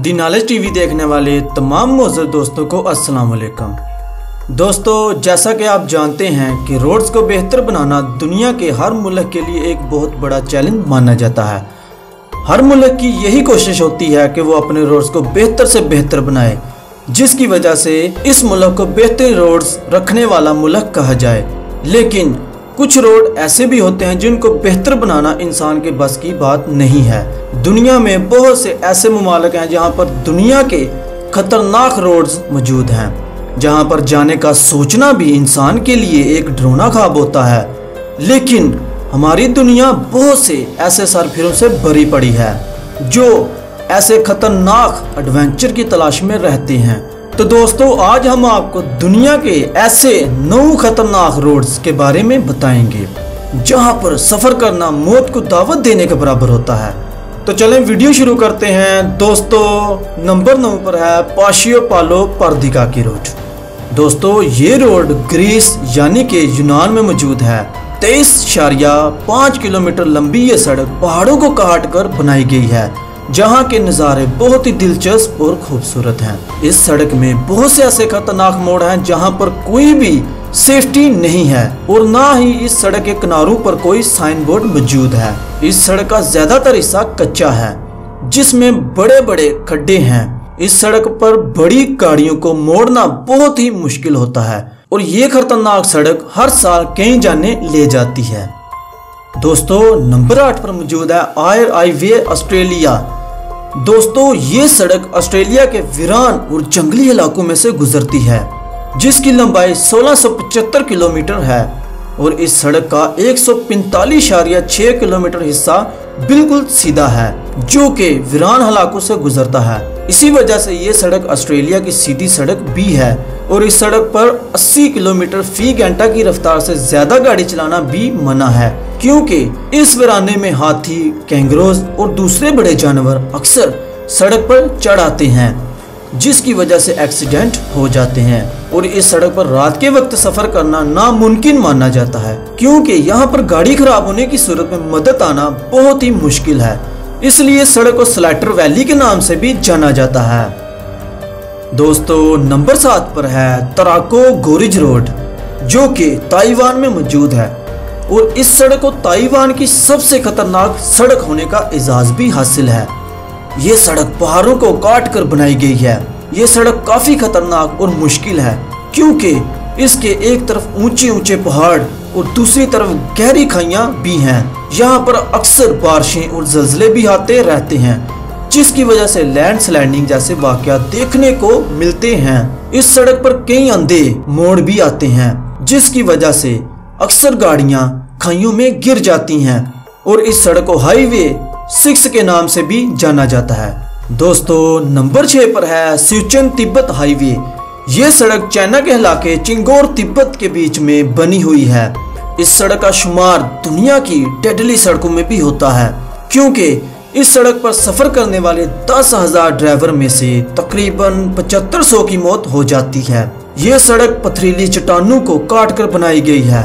दी knowledge TV देखने वाले तमाम मोअज़्ज़ज़ दोस्तों को अस्सलाम वालेकुम। दोस्तों, जैसा कि आप जानते हैं कि रोड्स को बेहतर बनाना दुनिया के हर मुल्क के लिए एक बहुत बड़ा चैलेंज माना जाता है। हर मुल्क की यही कोशिश होती है कि वो अपने रोड्स को बेहतर से बेहतर बनाए, जिसकी वजह से इस मुल्क को बेहतर रोड्स रखने वाला मुल्क कहा जाए। लेकिन कुछ रोड ऐसे भी होते हैं जिनको बेहतर बनाना इंसान के बस की बात नहीं है। दुनिया में बहुत से ऐसे ममालिक हैं जहां पर दुनिया के खतरनाक रोड्स मौजूद हैं, जहां पर जाने का सोचना भी इंसान के लिए एक डरावना ख्वाब होता है। लेकिन हमारी दुनिया बहुत से ऐसे सरफिरों से भरी पड़ी है जो ऐसे खतरनाक एडवेंचर की तलाश में रहते हैं। तो दोस्तों, आज हम आपको दुनिया के ऐसे 9 खतरनाक रोड्स के बारे में बताएंगे जहां पर सफर करना मौत को दावत देने के बराबर होता है। तो चलें वीडियो शुरू करते हैं। दोस्तों, नंबर 9 पर है पाशियो पालो पर्दिका की रोड। दोस्तों, ये रोड ग्रीस यानी कि यूनान में मौजूद है। 23.5 किलोमीटर लंबी ये सड़क पहाड़ों को काट कर बनाई गई है, जहां के नज़ारे बहुत ही दिलचस्प और खूबसूरत हैं। इस सड़क में बहुत से ऐसे खतरनाक मोड़ हैं जहां पर कोई भी सेफ्टी नहीं है और ना ही इस सड़क के किनारों पर कोई साइन बोर्ड मौजूद है। इस सड़क का ज्यादातर हिस्सा कच्चा है, जिसमें बड़े बड़े खड्डे हैं। इस सड़क पर बड़ी गाड़ियों को मोड़ना बहुत ही मुश्किल होता है और ये खतरनाक सड़क हर साल कई जाने ले जाती है। दोस्तों, नंबर 8 पर मौजूद है आयर हाईवे ऑस्ट्रेलिया। दोस्तों, ये सड़क ऑस्ट्रेलिया के वीरान और जंगली इलाकों में से गुजरती है, जिसकी लंबाई 1675 किलोमीटर है और इस सड़क का 145.6 किलोमीटर हिस्सा बिल्कुल सीधा है, जो कि वीरान इलाकों से गुजरता है। इसी वजह से ये सड़क ऑस्ट्रेलिया की सीधी सड़क भी है और इस सड़क पर 80 किलोमीटर फी घंटा की रफ्तार से ज्यादा गाड़ी चलाना भी मना है, क्योंकि इस वीराने में हाथी, कैंगरोज और दूसरे बड़े जानवर अक्सर सड़क पर चढ़ आते हैं, जिसकी वजह से एक्सीडेंट हो जाते हैं। और इस सड़क पर रात के वक्त सफर करना नामुमकिन माना जाता है, क्योंकि यहाँ पर गाड़ी खराब होने की सूरत में मदद आना बहुत ही मुश्किल है। इसलिए सड़क को स्लाइटर वैली के नाम से भी जाना जाता है। दोस्तों, नंबर 7 पर है तराको गोरिज रोड, जो कि ताइवान में मौजूद है और इस सड़क को ताइवान की सबसे खतरनाक सड़क होने का एजाज भी हासिल है। ये सड़क पहाड़ों को काट कर बनाई गई है। ये सड़क काफी खतरनाक और मुश्किल है, क्योंकि इसके एक तरफ ऊंचे ऊंचे पहाड़ और दूसरी तरफ गहरी खाइयां भी हैं। यहाँ पर अक्सर बारिशें और जलजले भी आते रहते हैं, जिसकी वजह से लैंड स्लाइडिंग जैसे वाकयात देखने को मिलते हैं। इस सड़क पर कई अंधे मोड़ भी आते हैं, जिसकी वजह से अक्सर गाड़ियां खाइयों में गिर जाती हैं और इस सड़क को हाईवे 6 के नाम से भी जाना जाता है। दोस्तों, नंबर 6 पर है सिचुआन तिब्बत हाईवे। ये सड़क चाइना के इलाके चिंगोर तिब्बत के बीच में बनी हुई है। इस सड़क का शुमार दुनिया की डेडली सड़कों में भी होता है, क्योंकि इस सड़क पर सफर करने वाले 10,000 ड्राइवर में से तकरीबन 7500 की मौत हो जाती है। ये सड़क पथरीली चट्टानों को काट कर बनाई गई है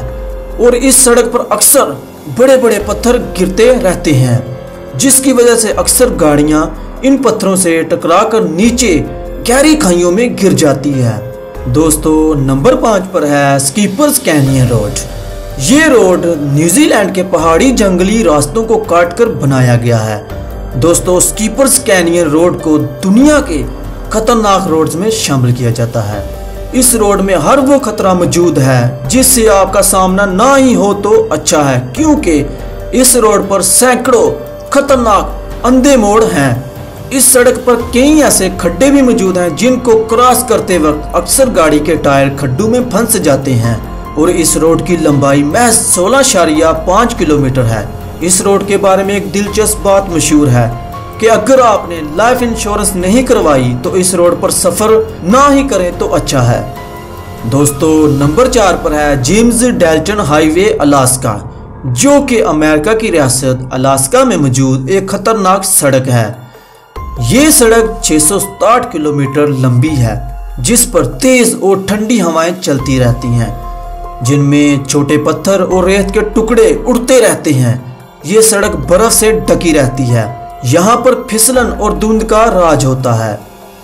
और इस सड़क पर अक्सर बड़े बड़े पत्थर गिरते रहते हैं, जिसकी वजह से अक्सर गाड़ियां इन पत्थरों से टकराकर नीचे गहरी खाइयों में गिर जाती है। दोस्तों, नंबर 5 पर है स्कीपर्स कैनियन रोड। ये रोड न्यूजीलैंड के पहाड़ी जंगली रास्तों को काटकर बनाया गया है। दोस्तों, स्कीपर्स कैनियन रोड को दुनिया के खतरनाक रोड्स में शामिल किया जाता है। इस रोड में हर वो खतरा मौजूद है जिससे आपका सामना ना ही हो तो अच्छा है, क्योंकि इस रोड पर सैकड़ों खतरनाक अंधे मोड़ हैं। इस सड़क पर कई ऐसे खड्डे भी मौजूद हैं जिनको क्रॉस करते वक्त अक्सर गाड़ी के टायर खड्डों में फंस जाते हैं और इस रोड की लंबाई महज 16.5 किलोमीटर है। इस रोड के बारे में एक दिलचस्प बात मशहूर है कि अगर आपने लाइफ इंश्योरेंस नहीं करवाई तो इस रोड पर सफर ना ही करें तो अच्छा है। दोस्तों, नंबर 4 पर है जेम्स डेल्टन हाईवे अलास्का, जो कि अमेरिका की रियासत अलास्का में मौजूद एक खतरनाक सड़क है। ये सड़क 660 किलोमीटर लंबी है, जिस पर तेज और ठंडी हवाएं चलती रहती हैं, जिनमें छोटे पत्थर और रेत के टुकड़े उड़ते रहते हैं। ये सड़क बर्फ से ढकी रहती है यहाँ पर फिसलन और धुंध का राज होता है।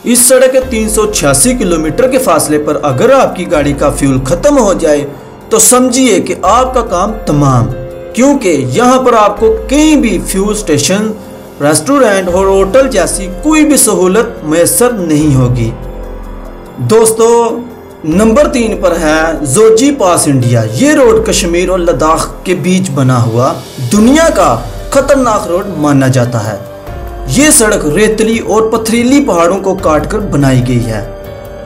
इस सड़क के 386 किलोमीटर के फासले पर अगर आपकी गाड़ी का फ्यूल खत्म हो जाए तो समझिए कि आपका काम तमाम, क्योंकि यहाँ पर आपको कहीं भी फ्यूल स्टेशन, रेस्टोरेंट और होटल जैसी कोई भी सहूलत मैसर नहीं होगी। दोस्तों, नंबर 3 पर है जोजी पास इंडिया। ये रोड कश्मीर और लद्दाख के बीच बना हुआ दुनिया का खतरनाक रोड माना जाता है। ये सड़क रेतली और पथरीली पहाड़ों को काटकर बनाई गई है।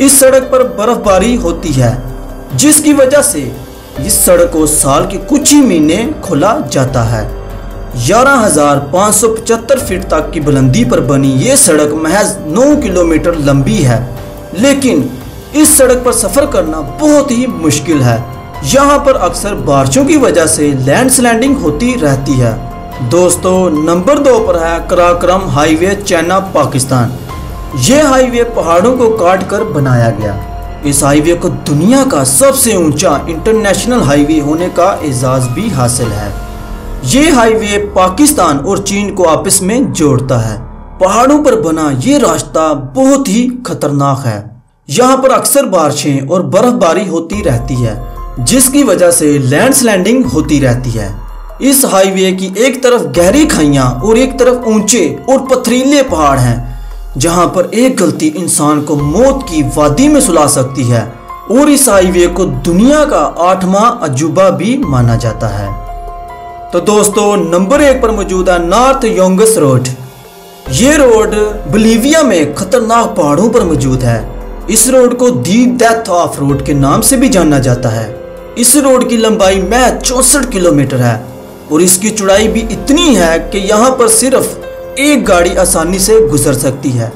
इस सड़क पर बर्फबारी होती है, जिसकी वजह से इस सड़क को साल के कुछ ही महीने खोला जाता है। 11,575 फीट तक की बुलंदी पर बनी ये सड़क महज 9 किलोमीटर लंबी है, लेकिन इस सड़क पर सफर करना बहुत ही मुश्किल है। यहाँ पर अक्सर बारिशों की वजह से लैंडस्लाइडिंग होती रहती है। दोस्तों, नंबर 2 पर है कराक्रम हाईवे, चाइना, पाकिस्तान। ये हाईवे पहाड़ों को काट कर बनाया गया। इस हाईवे को दुनिया का सबसे ऊंचा इंटरनेशनल हाईवे होने का एजाज भी हासिल है। ये हाईवे पाकिस्तान और चीन को आपस में जोड़ता है। पहाड़ों पर बना ये रास्ता बहुत ही खतरनाक है। यहाँ पर अक्सर बारिशें और बर्फबारी होती रहती है, जिसकी वजह से लैंडस्लाइडिंग होती रहती है। इस हाईवे की एक तरफ गहरी खाइयां और एक तरफ ऊंचे और पथरीले पहाड़ हैं, जहां पर एक गलती इंसान को मौत की वादी में सुला सकती है। और इस हाईवे को दुनिया का 8वां अजूबा भी माना जाता है। तो दोस्तों, नंबर 1 पर मौजूद है नॉर्थ योंगस रोड। ये रोड बोलिविया में खतरनाक पहाड़ों पर मौजूद है। इस रोड को दी डेथ ऑफ रोड के नाम से भी जाना जाता है। इस रोड की लंबाई महज 64 किलोमीटर है और इसकी चौड़ाई भी इतनी है कि यहाँ पर सिर्फ एक गाड़ी आसानी से गुजर सकती है।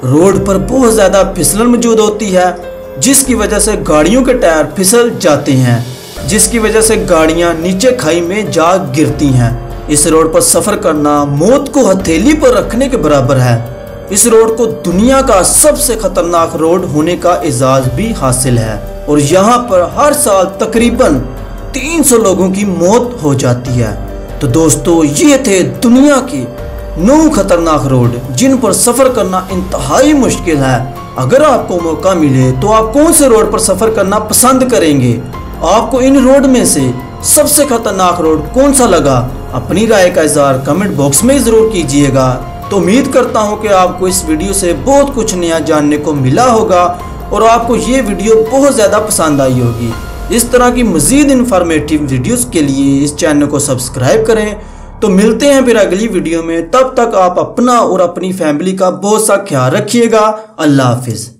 रोड पर बहुत ज़्यादा फिसलन मौजूद होती है, जिसकी वजह से गाड़ियों के टायर फिसल जाते हैं, जिसकी वजह से गाड़ियाँ नीचे खाई में जा गिरती हैं। इस रोड पर सफ़र करना मौत को हथेली पर रखने के बराबर है। इस रोड को दुनिया का सबसे खतरनाक रोड होने का एजाज भी हासिल है और यहाँ पर हर साल तकरीबन 300 लोगों की मौत हो जाती है। तो दोस्तों, ये थे दुनिया के 9 खतरनाक रोड जिन पर सफर करना इंतहाई मुश्किल है। अगर आपको मौका मिले तो आप कौन से रोड पर सफर करना पसंद करेंगे? आपको इन रोड में से सबसे खतरनाक रोड कौन सा लगा? अपनी राय का इज़हार कमेंट बॉक्स में जरूर कीजिएगा। तो उम्मीद करता हूँ कि आपको इस वीडियो से बहुत कुछ नया जानने को मिला होगा और आपको ये वीडियो बहुत ज़्यादा पसंद आई होगी। इस तरह की मज़ीद इन्फॉर्मेटिव वीडियोस के लिए इस चैनल को सब्सक्राइब करें। तो मिलते हैं फिर अगली वीडियो में। तब तक आप अपना और अपनी फैमिली का बहुत सा ख्याल रखिएगा। अल्लाह हाफिज़।